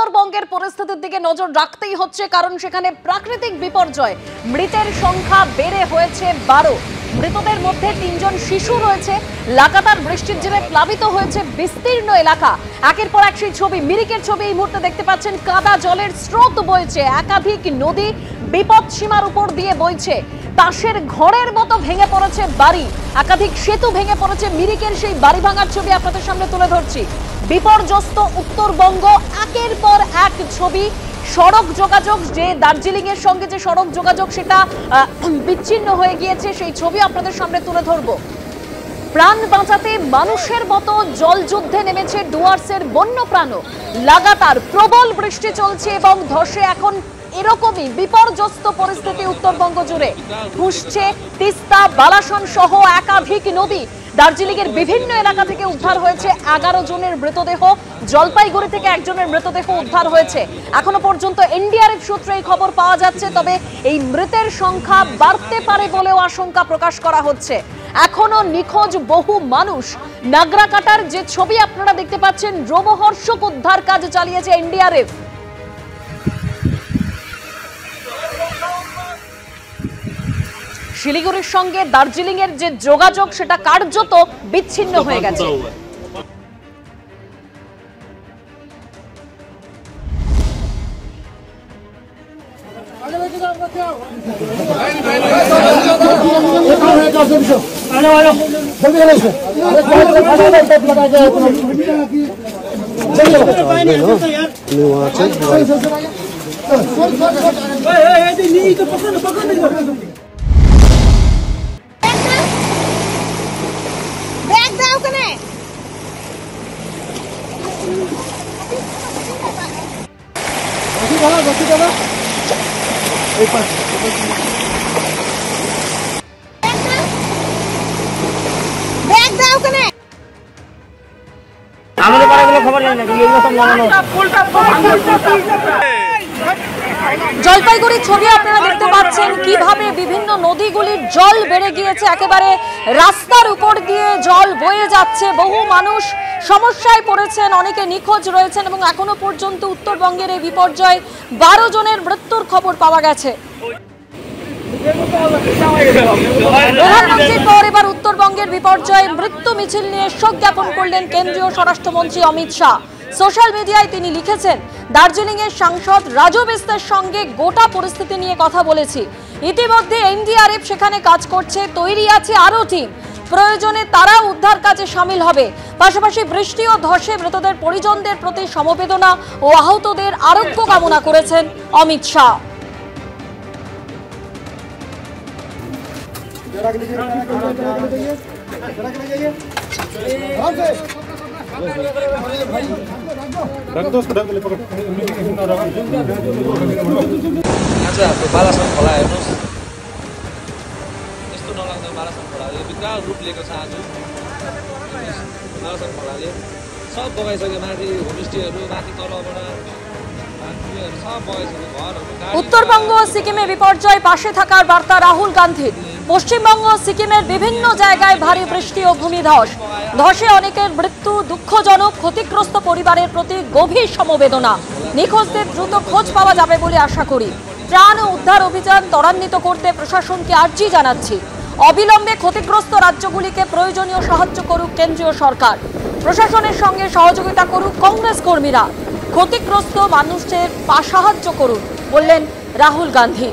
উত্তরবঙ্গের পরিস্থিতির দিকে নজর রাখতেই হচ্ছে, কারণ সেখানে প্রাকৃতিক বিপর্যয়। মৃতের সংখ্যা বেড়ে হয়েছে 12। মৃতদের মধ্যে 3 জন শিশু রয়েছে। লাগাতার বৃষ্টির জেরে প্লাবিত হয়েছে বিস্তীর্ণ এলাকা। একের পর এক সেই ছবি, মিরিকের ছবি এই মুহূর্তে দেখতে পাচ্ছেন। কাদা জলের স্রোত বইছে, একাধিক নদী বিপদ সীমার উপর দিয়ে বইছে। তাসের ঘরের মতো ভেঙে পড়েছে বাড়ি, একাধিক সেতু ভেঙে পড়েছে। মিরিকের সেই বাড়ি ভাঙার ছবি আপনাদের সামনে তুলে ধরছি। বিপর্যস্ত উত্তরবঙ্গ, একের পর এক ছবি। সড়ক যোগাযোগ, যে দার্জিলিং এর সঙ্গে যে সড়ক যোগাযোগ সেটা বিচ্ছিন্ন হয়ে গিয়েছে, সেই ছবি আপনাদের সামনে তুলে ধরবো। প্রাণ বাঁচাতে মানুষের মতো জল যুদ্ধে নেমেছে ডুয়ার্সের বন্যপ্রাণ। লাগাতার প্রবল বৃষ্টি চলছে এবং ধসে এখন এরকমই বিপর্যস্ত পরিস্থিতি উত্তরবঙ্গ জুড়ে। ফুঁসছে তিস্তা, বালাসন সহ একাধিক নদী। দার্জিলিং এর বিভিন্ন এলাকা থেকে উদ্ধার হয়েছে 11 জনের মৃতদেহ। জলপাইগুড়ি থেকে একজনের মৃতদেহ উদ্ধার হয়েছে। এখনো পর্যন্ত এনডিআরএফ সূত্রে এই খবর পাওয়া যাচ্ছে, তবে এই মৃতের সংখ্যা বাড়তে পারে বলেও আশঙ্কা প্রকাশ করা হচ্ছে। এখনো নিখোঁজ বহু মানুষ। নাগরাকাটার যে ছবি আপনারা দেখতে পাচ্ছেন, রোমহর্ষক উদ্ধার কাজ চালিয়েছে এনডিআরএফ। শিলিগুড়ির সঙ্গে দার্জিলিং এর যে যোগাযোগ সেটা কার্যত বিচ্ছিন্ন হয়ে গেছে। জলপাইগুড়ির ছবি আপনারা দেখতে পাচ্ছেন, কিভাবে বিভিন্ন নদীগুলির জল বেড়ে গিয়েছে, একেবারে রাস্তার উপর দিয়ে জল বয়ে যাচ্ছে। বহু মানুষ সমস্যায় পড়েছেন, অনেকে নিখোঁজ রয়েছেন এবং এখনো পর্যন্ত উত্তরবঙ্গের এই বিপর্যয় 12 জনের মৃত্যুর খবর পাওয়া গেছে। প্রধানমন্ত্রীর পর এবার উত্তরবঙ্গের বিপর্যয়ে মৃত্যু মিছিল নিয়ে শোক জ্ঞাপন করলেন কেন্দ্রীয় স্বরাষ্ট্রমন্ত্রী অমিত শাহ। সোশ্যাল মিডিয়ায় তিনি লিখেছেন, দার্জিলিং এর সাংসদ রাজু বিস্তের সঙ্গে গোটা পরিস্থিতি নিয়ে কথা বলেছি। ইতিমধ্যে এনডিআরএফ সেখানে কাজ করছে, তৈরি আছে আরও টিম। প্রয়োজনে তারা উদ্ধার কাজে সামিল হবে। পাশাপাশি বৃষ্টি ও ধসে মৃতদের পরিজনদের প্রতি সমবেদনা ও আহতদের আরোগ্য কামনা করেছেন অমিত শাহ। बालासन खोला हेर्नुहोस्, यस्तो नलाग्दा बालासन खोला विकराल रूप लिएको छ। आज बालासन खोलाले सब बगाइसक्यो, माथि होमस्टेहरू, माथि तलबाट सब बगाइसक्यो, घरहरू। উত্তরবঙ্গ ও সিকিমে বিপর্যয় পাশে থাকার বার্তা রাহুল গান্ধীর। পশ্চিমবঙ্গ ও সিকিমের বিভিন্ন জায়গায় ভারী বৃষ্টি ও ভূমিধস। ধসে অনেকের মৃত্যু দুঃখজনক। ক্ষতিগ্রস্ত পরিবারের প্রতি গভীর সমবেদনা। নিখোঁজদের দ্রুত খোঁজ পাওয়া যাবে বলে আশা করি। ত্রাণ ও উদ্ধার অভিযান ত্বরান্বিত করতে প্রশাসনকে আর্জি জানাচ্ছি। অবিলম্বে ক্ষতিগ্রস্ত রাজ্যগুলিকে প্রয়োজনীয় সাহায্য করুক কেন্দ্রীয় সরকার। প্রশাসনের সঙ্গে সহযোগিতা করুক কংগ্রেস কর্মীরা। ক্ষতিগ্রস্ত মানুষের সাহায্য করুন বললেন রাহুল গান্ধী।